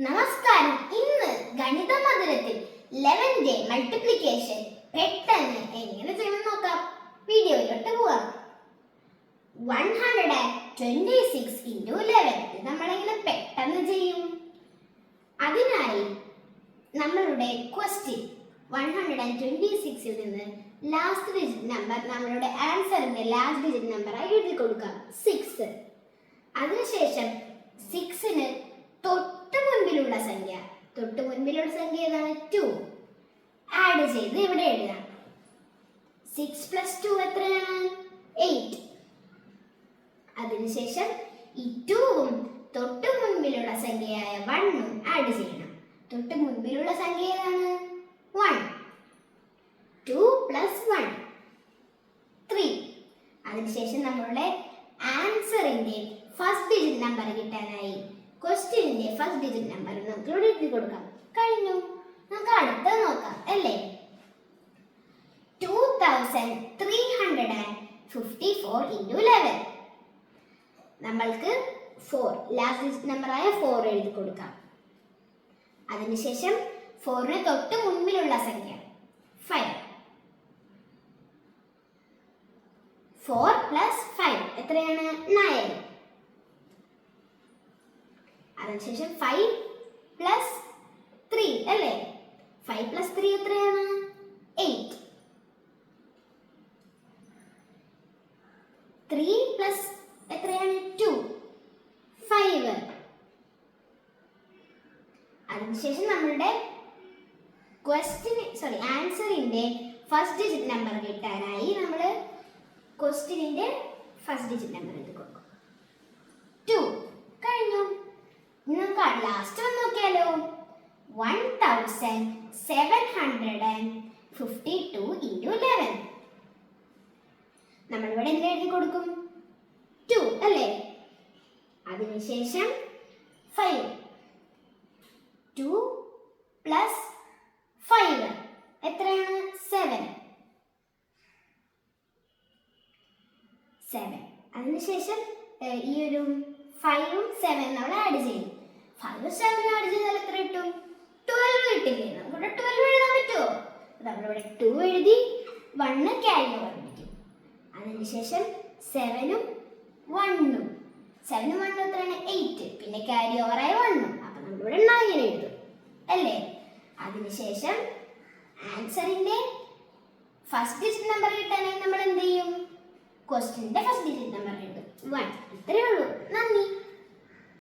നമസ്കാരം. ഇന്ന് ഗണിത മധുരത്തിൽ 11ന്റെ മൾട്ടിപ്ലിക്കേഷൻ പെട്ടെന്ന് എങ്ങനെ ചെയ്യണമെന്ന് നോക്കാം. വീഡിയോയിലോട്ട് പോവാം. 126 × 11 ഇത് നമ്മളെങ്ങനെ പെട്ടെന്ന് ചെയ്യും? അതിനായി നമ്മളുടെ ക്വസ്റ്റ്യൻ 126ൽ നിന്ന് ലാസ്റ്റ് ഡിജിറ്റ് നമ്പർ നമ്മളുടെ ആൻസറിന്റെ ലാസ്റ്റ് ഡിജിറ്റ് നമ്പറായി എഴുതി കൊടുക്കാം 6. അതിനുശേഷം 6ന് തൊട്ട് മുൻപിലുള്ള സംഖ്യ ഏതാണ്? 2 ആഡ് ചെയ്ത് ഇവിടെ എഴുതാം. 6 + 2 എത്രയാണ്? 8. അതിനുശേഷം ഈ 2ഉം തൊട്ട് മുൻപിലുള്ള സംഖ്യയായ 1ഉം ആഡ് ചെയ്യണം. തൊട്ട് മുൻപിലുള്ള സംഖ്യ ഏതാണ്? 1. 2 + 1 3. അതിനുശേഷം നമ്മളുടെ ആൻസറിന്റെ ഫസ്റ്റ് ഡിജിറ്റ് നമ്പർ കിട്ടാനായി ക്വസ്റ്റ്യനിന്റെ ഫസ്റ്റ് ഡിജിറ്റ് നമ്പർ നമുക്ക് ഇവിടെ എഴുതി കൊടുക്കാം. കഴിഞ്ഞു. നമുക്ക് അടുത്തത് നോക്കാം അല്ലേ? 2354 × 11 നമ്മൾക്ക് 4 ലാസ്റ്റ് ഡിജിറ്റ് നമ്പറായ 4 എഴുതി കൊടുക്കാം. അതിനുശേഷം 4ന് തൊട്ട് മുൻപിലുള്ള സംഖ്യ 5. 4 + 5 എത്രയാണ്? 9. അതിനുശേഷം 5 + 3 അല്ലേ? 5 + 3 എത്രയാണ്? 8. 3 + എത്രയാണ്? 2. 5. അതിനുശേഷം നമ്മളുടെ ആൻസറിന്റെ ഫസ്റ്റ് ഡിജിറ്റ് നമ്പർ കിട്ടാനായി നമ്മൾ ക്വസ്റ്റ്യനിന്റെ ഫസ്റ്റ് ഡിജിറ്റ് നമ്പർ എഴുതി കൊടുക്കും. 2. കഴിഞ്ഞു. ഇനി നമുക്ക് ലാസ്റ്റ് ഒന്ന് നോക്കിയാലോ? 1752 × 11 നമ്മളിവിടെ എന്ത് എഴുതി കൊടുക്കും? 2 അല്ലേ? അതിനുശേഷം 5. 2 + 5 എത്രയാണ്? 7. അതിനുശേഷം ഈ ഒരു 5ഉം 7ഉം നമ്മൾ ആഡ് ചെയ്യും. 5ഉം 7ഉം ആഡ് ചെയ്താൽ എത്ര കിട്ടും? 12 കിട്ടില്ലേ? നമുക്കിവിടെ 12 എഴുതാൻ പറ്റുമോ? നമ്മളിവിടെ 2 എഴുതി 1 ക്യാരി ഓവർ പിടിക്കും. അതിനുശേഷം 7ഉം 1ഉം എത്രയാണ്? 8. പിന്നെ ക്യാരി ഓവറായ 1ഉം. അപ്പൊ നമ്മളിവിടെ 9 എഴുതും അല്ലേ? അതിനുശേഷം ആൻസറിന്റെ ഫസ്റ്റ് ഡിജിറ്റ് നമ്പർ കിട്ടാനായി നമ്മൾ എന്ത് ചെയ്യും? ക്വസ്റ്റ്യന്റെ ഫസ്റ്റ് ഡിജിറ്റ് നമ്പർ എഴുതും 1. ഇത്രയേ ഉള്ളൂ. നന്ദി.